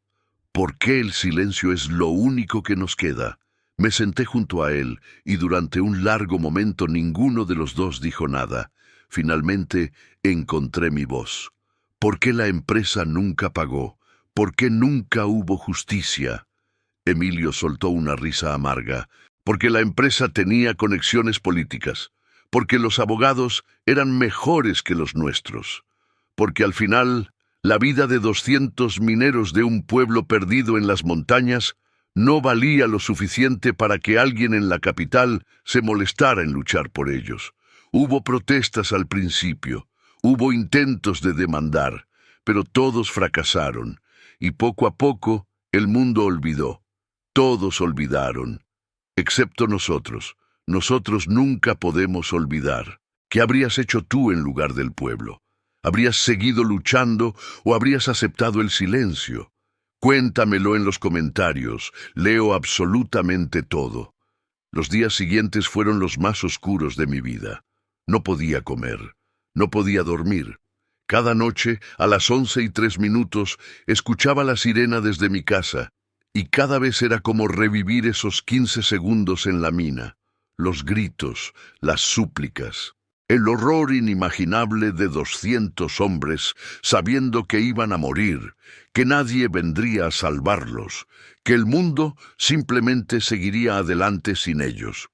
¿Por qué el silencio es lo único que nos queda?» Me senté junto a él y durante un largo momento ninguno de los dos dijo nada. Finalmente encontré mi voz. ¿Por qué la empresa nunca pagó? ¿Por qué nunca hubo justicia? Emilio soltó una risa amarga. Porque la empresa tenía conexiones políticas. Porque los abogados eran mejores que los nuestros. Porque al final, la vida de 200 mineros de un pueblo perdido en las montañas no valía lo suficiente para que alguien en la capital se molestara en luchar por ellos. Hubo protestas al principio, hubo intentos de demandar, pero todos fracasaron, y poco a poco el mundo olvidó. Todos olvidaron, excepto nosotros. Nosotros nunca podemos olvidar. ¿Qué habrías hecho tú en lugar del pueblo? ¿Habrías seguido luchando o habrías aceptado el silencio? Cuéntamelo en los comentarios. Leo absolutamente todo. Los días siguientes fueron los más oscuros de mi vida. No podía comer. No podía dormir. Cada noche, a las 11:03, escuchaba la sirena desde mi casa, y cada vez era como revivir esos 15 segundos en la mina. Los gritos, las súplicas, el horror inimaginable de 200 hombres sabiendo que iban a morir, que nadie vendría a salvarlos, que el mundo simplemente seguiría adelante sin ellos.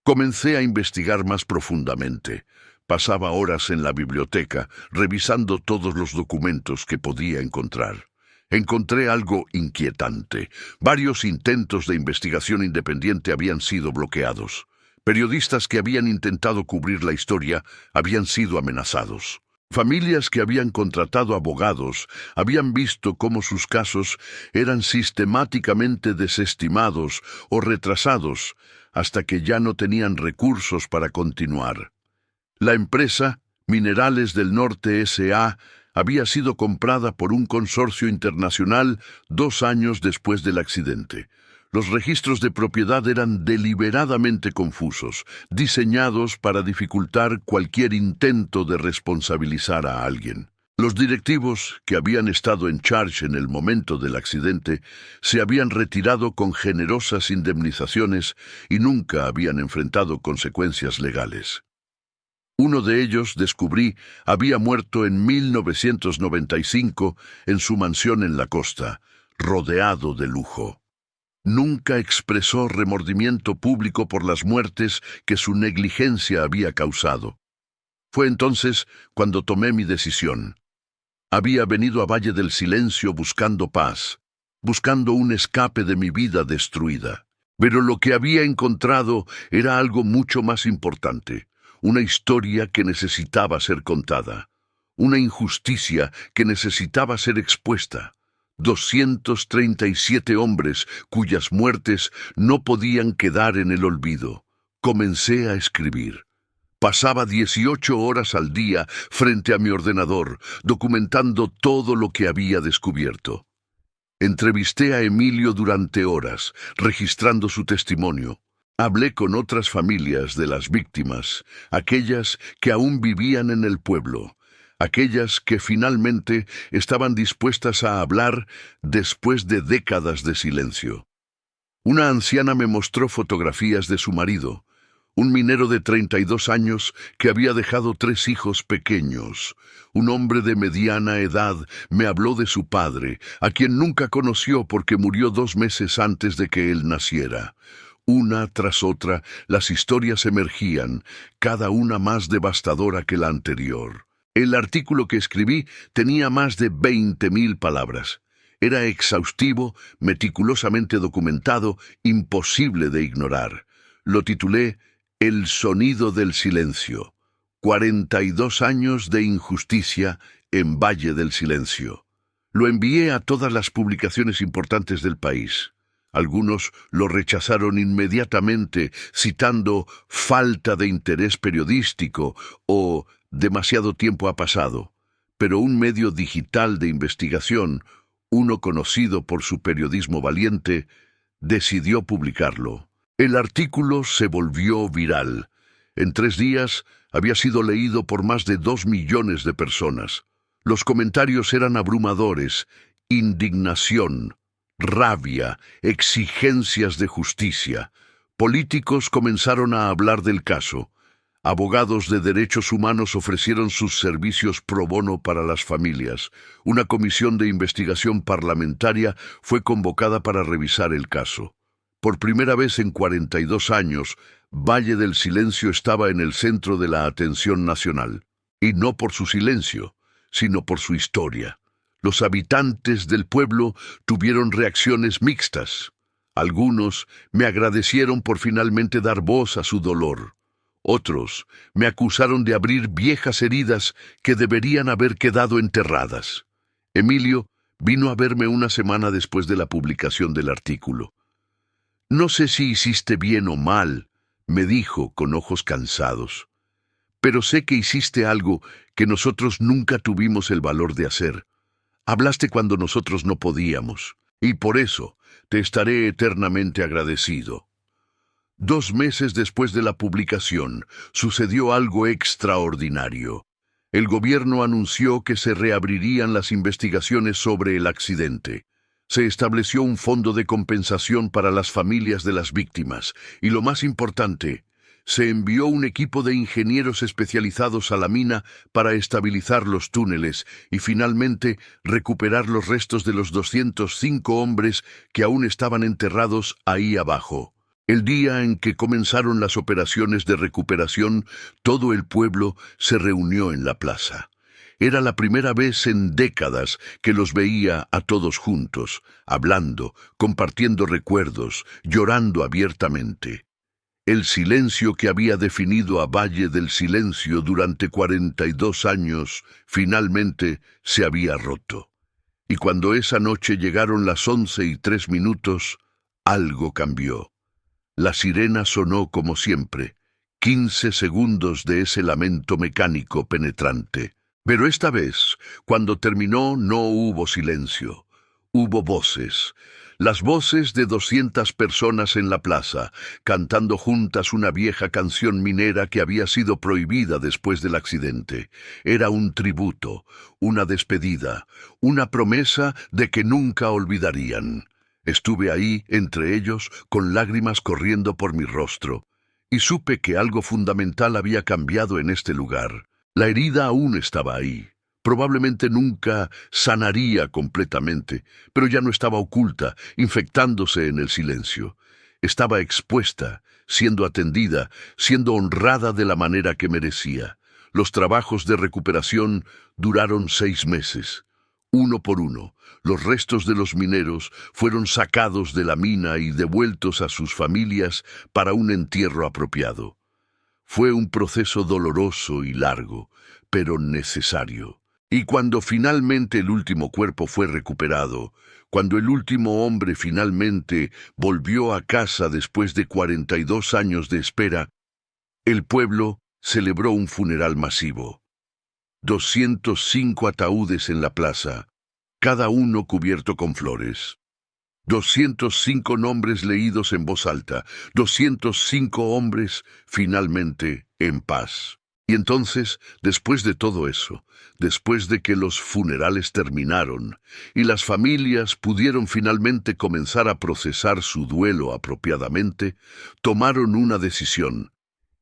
Comencé a investigar más profundamente. Pasaba horas en la biblioteca, revisando todos los documentos que podía encontrar. Encontré algo inquietante. Varios intentos de investigación independiente habían sido bloqueados. Periodistas que habían intentado cubrir la historia habían sido amenazados. Familias que habían contratado abogados habían visto cómo sus casos eran sistemáticamente desestimados o retrasados hasta que ya no tenían recursos para continuar. La empresa Minerales del Norte S.A. había sido comprada por un consorcio internacional 2 años después del accidente. Los registros de propiedad eran deliberadamente confusos, diseñados para dificultar cualquier intento de responsabilizar a alguien. Los directivos, que habían estado en charge en el momento del accidente, se habían retirado con generosas indemnizaciones y nunca habían enfrentado consecuencias legales. Uno de ellos, descubrí, había muerto en 1995 en su mansión en la costa, rodeado de lujo. Nunca expresó remordimiento público por las muertes que su negligencia había causado. Fue entonces cuando tomé mi decisión. Había venido a Valle del Silencio buscando paz, buscando un escape de mi vida destruida. Pero lo que había encontrado era algo mucho más importante. Una historia que necesitaba ser contada, una injusticia que necesitaba ser expuesta. 237 hombres cuyas muertes no podían quedar en el olvido. Comencé a escribir. Pasaba 18 horas al día frente a mi ordenador, documentando todo lo que había descubierto. Entrevisté a Emilio durante horas, registrando su testimonio. Hablé con otras familias de las víctimas, aquellas que aún vivían en el pueblo, aquellas que finalmente estaban dispuestas a hablar después de décadas de silencio. Una anciana me mostró fotografías de su marido, un minero de 32 años que había dejado 3 hijos pequeños. Un hombre de mediana edad me habló de su padre, a quien nunca conoció porque murió 2 meses antes de que él naciera. Una tras otra, las historias emergían, cada una más devastadora que la anterior. El artículo que escribí tenía más de 20.000 palabras. Era exhaustivo, meticulosamente documentado, imposible de ignorar. Lo titulé El sonido del silencio. 42 años de injusticia en Valle del Silencio. Lo envié a todas las publicaciones importantes del país. Algunos lo rechazaron inmediatamente, citando falta de interés periodístico o demasiado tiempo ha pasado. Pero un medio digital de investigación, uno conocido por su periodismo valiente, decidió publicarlo. El artículo se volvió viral. En 3 días había sido leído por más de 2 millones de personas. Los comentarios eran abrumadores: indignación, rabia, exigencias de justicia. Políticos comenzaron a hablar del caso. Abogados de derechos humanos ofrecieron sus servicios pro bono para las familias. Una comisión de investigación parlamentaria fue convocada para revisar el caso. Por primera vez en 42 años, Valle del Silencio estaba en el centro de la atención nacional. Y no por su silencio, sino por su historia. Los habitantes del pueblo tuvieron reacciones mixtas. Algunos me agradecieron por finalmente dar voz a su dolor. Otros me acusaron de abrir viejas heridas que deberían haber quedado enterradas. Emilio vino a verme una semana después de la publicación del artículo. «No sé si hiciste bien o mal», me dijo con ojos cansados, «pero sé que hiciste algo que nosotros nunca tuvimos el valor de hacer. Hablaste cuando nosotros no podíamos, y por eso te estaré eternamente agradecido». 2 meses después de la publicación, sucedió algo extraordinario. El gobierno anunció que se reabrirían las investigaciones sobre el accidente. Se estableció un fondo de compensación para las familias de las víctimas, y lo más importante, se envió un equipo de ingenieros especializados a la mina para estabilizar los túneles y finalmente recuperar los restos de los 205 hombres que aún estaban enterrados ahí abajo. El día en que comenzaron las operaciones de recuperación, todo el pueblo se reunió en la plaza. Era la primera vez en décadas que los veía a todos juntos, hablando, compartiendo recuerdos, llorando abiertamente. El silencio que había definido a Valle del Silencio durante 42 años, finalmente se había roto. Y cuando esa noche llegaron las 11:03, algo cambió. La sirena sonó como siempre, 15 segundos de ese lamento mecánico penetrante. Pero esta vez, cuando terminó, no hubo silencio. Hubo voces. Las voces de 200 personas en la plaza, cantando juntas una vieja canción minera que había sido prohibida después del accidente. Era un tributo, una despedida, una promesa de que nunca olvidarían. Estuve ahí, entre ellos, con lágrimas corriendo por mi rostro, y supe que algo fundamental había cambiado en este lugar. La herida aún estaba ahí. Probablemente nunca sanaría completamente, pero ya no estaba oculta, infectándose en el silencio. Estaba expuesta, siendo atendida, siendo honrada de la manera que merecía. Los trabajos de recuperación duraron 6 meses. Uno por uno, los restos de los mineros fueron sacados de la mina y devueltos a sus familias para un entierro apropiado. Fue un proceso doloroso y largo, pero necesario. Y cuando finalmente el último cuerpo fue recuperado, cuando el último hombre finalmente volvió a casa después de 42 años de espera, el pueblo celebró un funeral masivo. 205 ataúdes en la plaza, cada uno cubierto con flores. 205 nombres leídos en voz alta, 205 hombres finalmente en paz. Y entonces, después de todo eso, después de que los funerales terminaron y las familias pudieron finalmente comenzar a procesar su duelo apropiadamente, tomaron una decisión.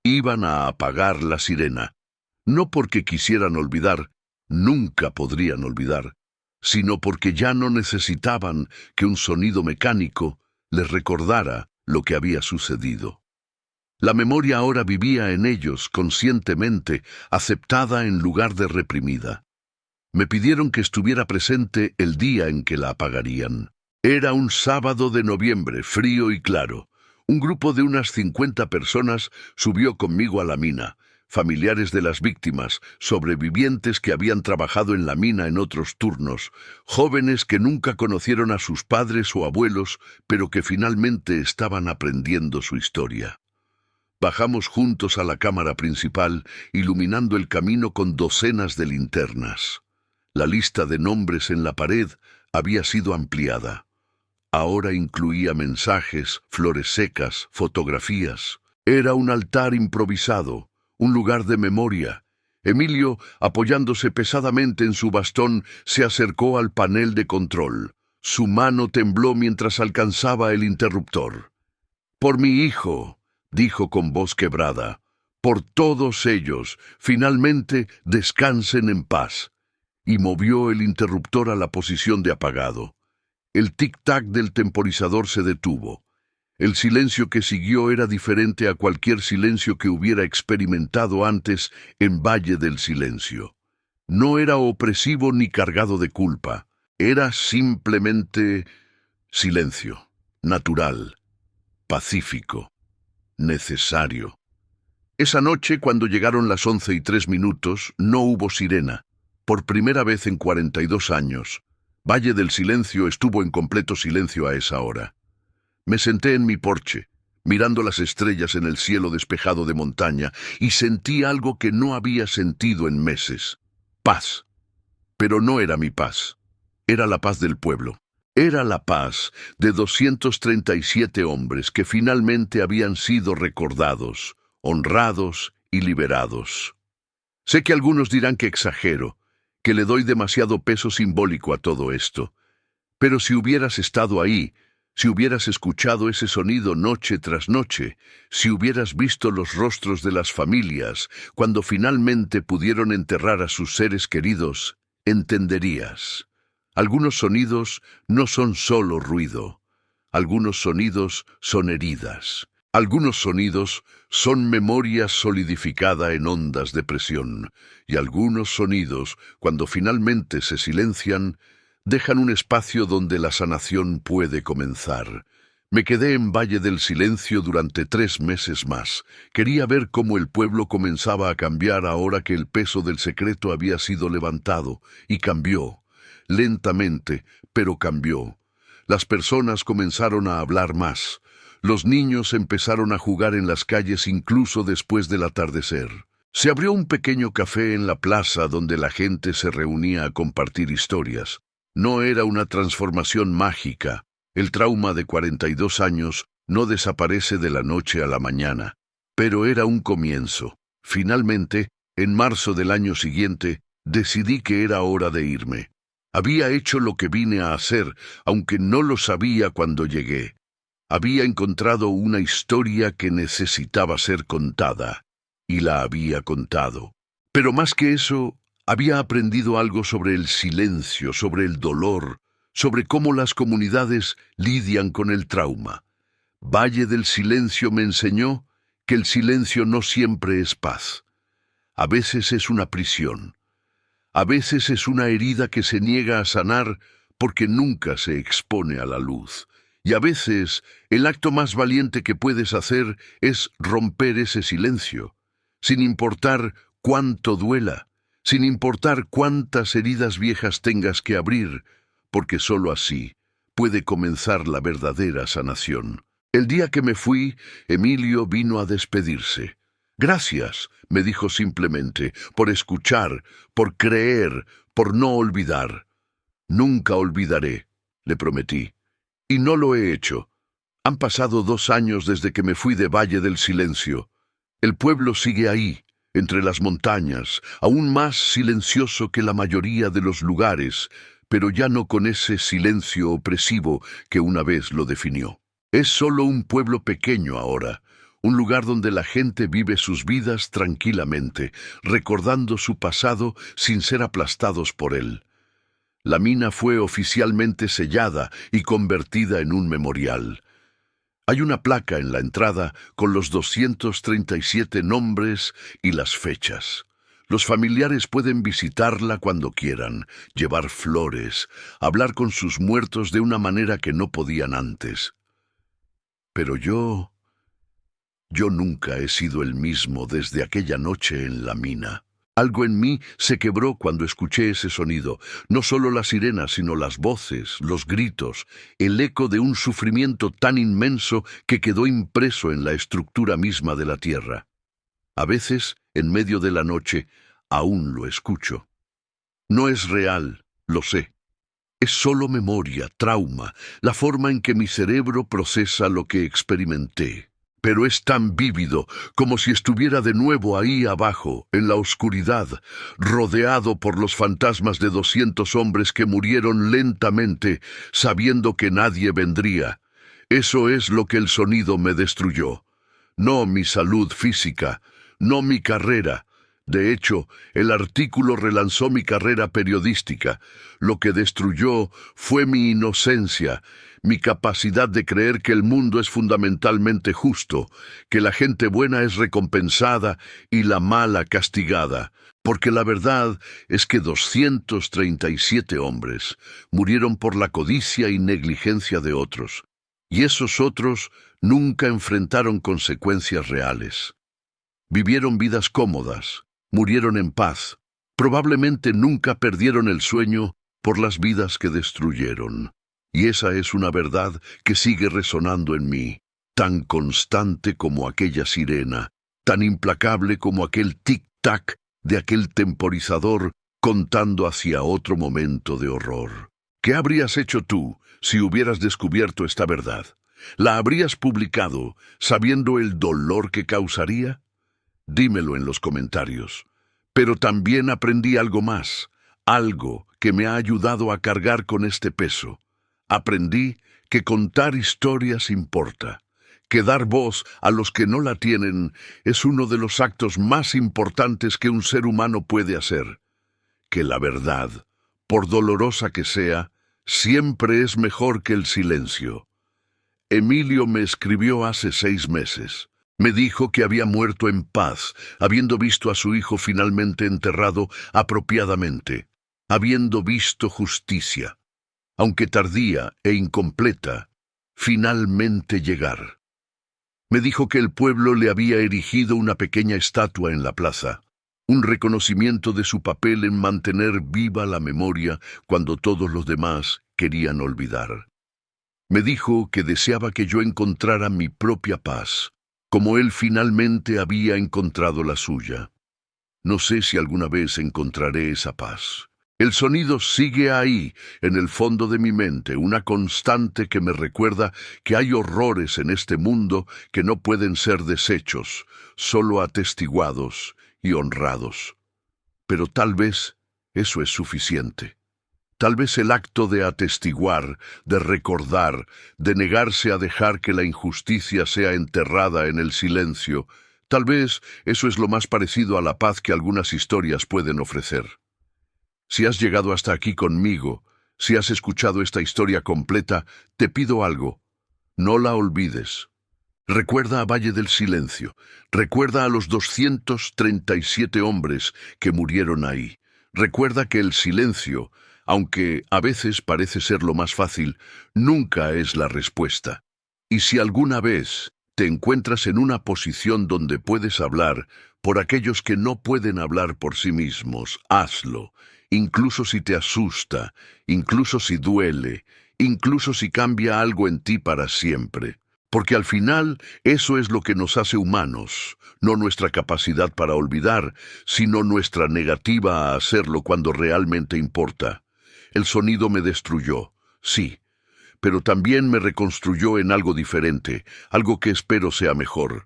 Iban a apagar la sirena, no porque quisieran olvidar, nunca podrían olvidar, sino porque ya no necesitaban que un sonido mecánico les recordara lo que había sucedido. La memoria ahora vivía en ellos conscientemente, aceptada en lugar de reprimida. Me pidieron que estuviera presente el día en que la apagarían. Era un sábado de noviembre, frío y claro. Un grupo de unas 50 personas subió conmigo a la mina. Familiares de las víctimas, sobrevivientes que habían trabajado en la mina en otros turnos, jóvenes que nunca conocieron a sus padres o abuelos, pero que finalmente estaban aprendiendo su historia. Bajamos juntos a la cámara principal, iluminando el camino con docenas de linternas. La lista de nombres en la pared había sido ampliada. Ahora incluía mensajes, flores secas, fotografías. Era un altar improvisado, un lugar de memoria. Emilio, apoyándose pesadamente en su bastón, se acercó al panel de control. Su mano tembló mientras alcanzaba el interruptor. «Por mi hijo», dijo con voz quebrada, «por todos ellos, finalmente descansen en paz». Y movió el interruptor a la posición de apagado. El tic-tac del temporizador se detuvo. El silencio que siguió era diferente a cualquier silencio que hubiera experimentado antes en Valle del Silencio. No era opresivo ni cargado de culpa. Era simplemente silencio, natural, pacífico, necesario. Esa noche, cuando llegaron las 11:03, no hubo sirena. Por primera vez en 42 años, Valle del Silencio estuvo en completo silencio a esa hora. Me senté en mi porche, mirando las estrellas en el cielo despejado de montaña, y sentí algo que no había sentido en meses. Paz. Pero no era mi paz. Era la paz del pueblo. Era la paz de 237 hombres que finalmente habían sido recordados, honrados y liberados. Sé que algunos dirán que exagero, que le doy demasiado peso simbólico a todo esto. Pero si hubieras estado ahí, si hubieras escuchado ese sonido noche tras noche, si hubieras visto los rostros de las familias cuando finalmente pudieron enterrar a sus seres queridos, entenderías. Algunos sonidos no son solo ruido. Algunos sonidos son heridas. Algunos sonidos son memoria solidificada en ondas de presión, y algunos sonidos, cuando finalmente se silencian, dejan un espacio donde la sanación puede comenzar. Me quedé en Valle del Silencio durante 3 meses más. Quería ver cómo el pueblo comenzaba a cambiar ahora que el peso del secreto había sido levantado, y cambió. Lentamente, pero cambió. Las personas comenzaron a hablar más. Los niños empezaron a jugar en las calles incluso después del atardecer. Se abrió un pequeño café en la plaza donde la gente se reunía a compartir historias. No era una transformación mágica. El trauma de 42 años no desaparece de la noche a la mañana. Pero era un comienzo. Finalmente, en marzo del año siguiente, decidí que era hora de irme. Había hecho lo que vine a hacer, aunque no lo sabía cuando llegué. Había encontrado una historia que necesitaba ser contada, y la había contado. Pero más que eso, había aprendido algo sobre el silencio, sobre el dolor, sobre cómo las comunidades lidian con el trauma. Valle del Silencio me enseñó que el silencio no siempre es paz. A veces es una prisión. A veces es una herida que se niega a sanar porque nunca se expone a la luz. Y a veces el acto más valiente que puedes hacer es romper ese silencio, sin importar cuánto duela, sin importar cuántas heridas viejas tengas que abrir, porque sólo así puede comenzar la verdadera sanación. El día que me fui, Emilio vino a despedirse. Gracias, me dijo simplemente, por escuchar, por creer, por no olvidar. Nunca olvidaré, le prometí. Y no lo he hecho. Han pasado 2 años desde que me fui de Valle del Silencio. El pueblo sigue ahí, entre las montañas, aún más silencioso que la mayoría de los lugares, pero ya no con ese silencio opresivo que una vez lo definió. Es solo un pueblo pequeño ahora, un lugar donde la gente vive sus vidas tranquilamente, recordando su pasado sin ser aplastados por él. La mina fue oficialmente sellada y convertida en un memorial. Hay una placa en la entrada con los 237 nombres y las fechas. Los familiares pueden visitarla cuando quieran, llevar flores, hablar con sus muertos de una manera que no podían antes. Pero yo nunca he sido el mismo desde aquella noche en la mina. Algo en mí se quebró cuando escuché ese sonido, no solo las sirenas, sino las voces, los gritos, el eco de un sufrimiento tan inmenso que quedó impreso en la estructura misma de la tierra. A veces, en medio de la noche, aún lo escucho. No es real, lo sé. Es solo memoria, trauma, la forma en que mi cerebro procesa lo que experimenté. Pero es tan vívido, como si estuviera de nuevo ahí abajo, en la oscuridad, rodeado por los fantasmas de 200 hombres que murieron lentamente, sabiendo que nadie vendría. Eso es lo que el sonido me destruyó. No mi salud física, no mi carrera. De hecho, el artículo relanzó mi carrera periodística. Lo que destruyó fue mi inocencia, mi capacidad de creer que el mundo es fundamentalmente justo, que la gente buena es recompensada y la mala castigada, porque la verdad es que 237 hombres murieron por la codicia y negligencia de otros, y esos otros nunca enfrentaron consecuencias reales. Vivieron vidas cómodas, murieron en paz, probablemente nunca perdieron el sueño por las vidas que destruyeron. Y esa es una verdad que sigue resonando en mí, tan constante como aquella sirena, tan implacable como aquel tic-tac de aquel temporizador contando hacia otro momento de horror. ¿Qué habrías hecho tú si hubieras descubierto esta verdad? ¿La habrías publicado sabiendo el dolor que causaría? Dímelo en los comentarios. Pero también aprendí algo más, algo que me ha ayudado a cargar con este peso. Aprendí que contar historias importa, que dar voz a los que no la tienen es uno de los actos más importantes que un ser humano puede hacer, que la verdad, por dolorosa que sea, siempre es mejor que el silencio. Emilio me escribió hace 6 meses. Me dijo que había muerto en paz, habiendo visto a su hijo finalmente enterrado apropiadamente, habiendo visto justicia, aunque tardía e incompleta, finalmente llegar. Me dijo que el pueblo le había erigido una pequeña estatua en la plaza, un reconocimiento de su papel en mantener viva la memoria cuando todos los demás querían olvidar. Me dijo que deseaba que yo encontrara mi propia paz, como él finalmente había encontrado la suya. No sé si alguna vez encontraré esa paz. El sonido sigue ahí, en el fondo de mi mente, una constante que me recuerda que hay horrores en este mundo que no pueden ser deshechos, solo atestiguados y honrados. Pero tal vez eso es suficiente. Tal vez el acto de atestiguar, de recordar, de negarse a dejar que la injusticia sea enterrada en el silencio, tal vez eso es lo más parecido a la paz que algunas historias pueden ofrecer. Si has llegado hasta aquí conmigo, si has escuchado esta historia completa, te pido algo. No la olvides. Recuerda a Valle del Silencio. Recuerda a los 237 hombres que murieron ahí. Recuerda que el silencio, aunque a veces parece ser lo más fácil, nunca es la respuesta. Y si alguna vez te encuentras en una posición donde puedes hablar, Por aquellos que no pueden hablar por sí mismos, hazlo, incluso si te asusta, incluso si duele, incluso si cambia algo en ti para siempre. Porque al final eso es lo que nos hace humanos, no nuestra capacidad para olvidar, sino nuestra negativa a hacerlo cuando realmente importa. El sonido me destruyó, sí, pero también me reconstruyó en algo diferente, algo que espero sea mejor.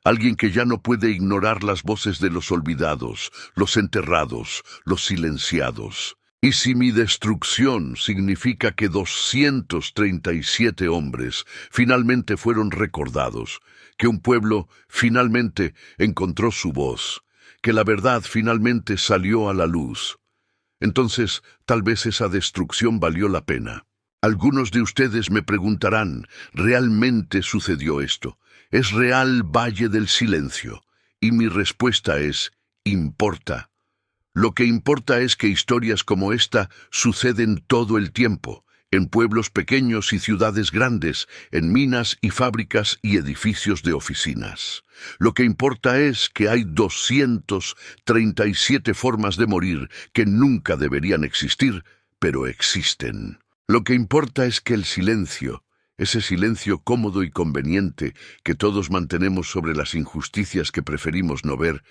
Alguien que ya no puede ignorar las voces de los olvidados, los enterrados, los silenciados. Y si mi destrucción significa que 237 hombres finalmente fueron recordados, que un pueblo finalmente encontró su voz, que la verdad finalmente salió a la luz, entonces tal vez esa destrucción valió la pena. Algunos de ustedes me preguntarán, ¿realmente sucedió esto? ¿Es real Valle del Silencio? Y mi respuesta es, importa. Lo que importa es que historias como esta suceden todo el tiempo, en pueblos pequeños y ciudades grandes, en minas y fábricas y edificios de oficinas. Lo que importa es que hay 237 formas de morir que nunca deberían existir, pero existen. Lo que importa es que el silencio, ese silencio cómodo y conveniente que todos mantenemos sobre las injusticias que preferimos no ver,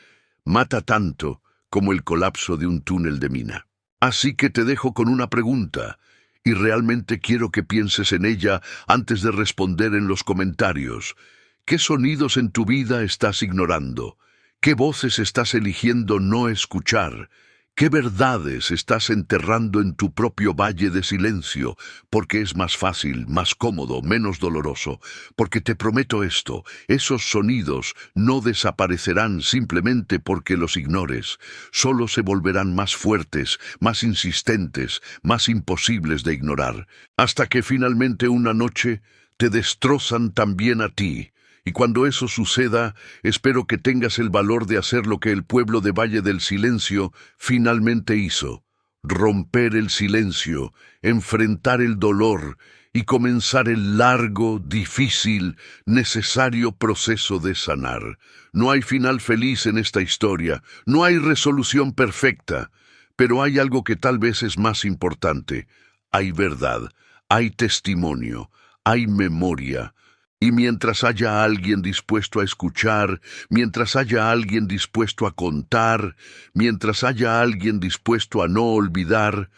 mata tanto como el colapso de un túnel de mina. Así que te dejo con una pregunta, y realmente quiero que pienses en ella antes de responder en los comentarios. ¿Qué sonidos en tu vida estás ignorando? ¿Qué voces estás eligiendo no escuchar? ¿Qué verdades estás enterrando en tu propio valle de silencio? Porque es más fácil, más cómodo, menos doloroso. Porque te prometo esto, esos sonidos no desaparecerán simplemente porque los ignores. Solo se volverán más fuertes, más insistentes, más imposibles de ignorar. Hasta que finalmente una noche te destrozan también a ti. Y cuando eso suceda, espero que tengas el valor de hacer lo que el pueblo de Valle del Silencio finalmente hizo: romper el silencio, enfrentar el dolor y comenzar el largo, difícil, necesario proceso de sanar. No hay final feliz en esta historia, no hay resolución perfecta, pero hay algo que tal vez es más importante. Hay verdad, hay testimonio, hay memoria. Y mientras haya alguien dispuesto a escuchar, mientras haya alguien dispuesto a contar, mientras haya alguien dispuesto a no olvidar,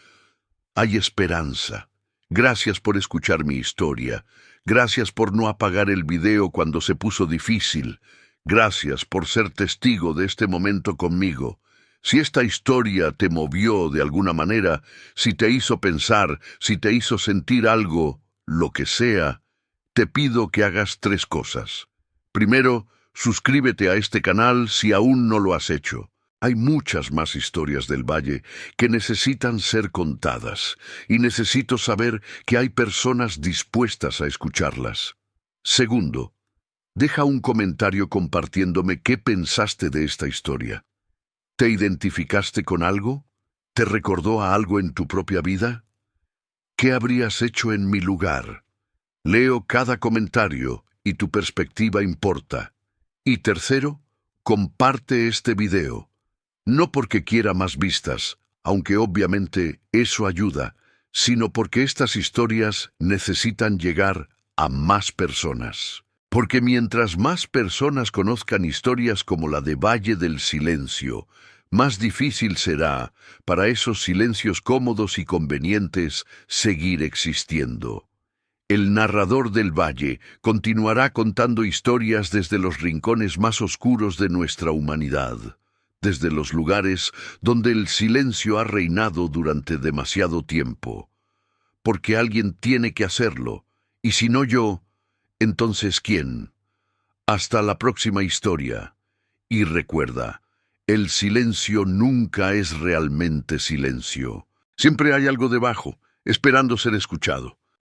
hay esperanza. Gracias por escuchar mi historia. Gracias por no apagar el video cuando se puso difícil. Gracias por ser testigo de este momento conmigo. Si esta historia te movió de alguna manera, si te hizo pensar, si te hizo sentir algo, lo que sea, te pido que hagas 3 cosas. Primero, suscríbete a este canal si aún no lo has hecho. Hay muchas más historias del Valle que necesitan ser contadas, y necesito saber que hay personas dispuestas a escucharlas. Segundo, deja un comentario compartiéndome qué pensaste de esta historia. ¿Te identificaste con algo? ¿Te recordó a algo en tu propia vida? ¿Qué habrías hecho en mi lugar? Leo cada comentario y tu perspectiva importa. Y tercero, comparte este video. No porque quiera más vistas, aunque obviamente eso ayuda, sino porque estas historias necesitan llegar a más personas. Porque mientras más personas conozcan historias como la de Valle del Silencio, más difícil será para esos silencios cómodos y convenientes seguir existiendo. El narrador del Valle continuará contando historias desde los rincones más oscuros de nuestra humanidad, desde los lugares donde el silencio ha reinado durante demasiado tiempo. Porque alguien tiene que hacerlo, y si no yo, entonces ¿quién? Hasta la próxima historia. Y recuerda, el silencio nunca es realmente silencio. Siempre hay algo debajo, esperando ser escuchado.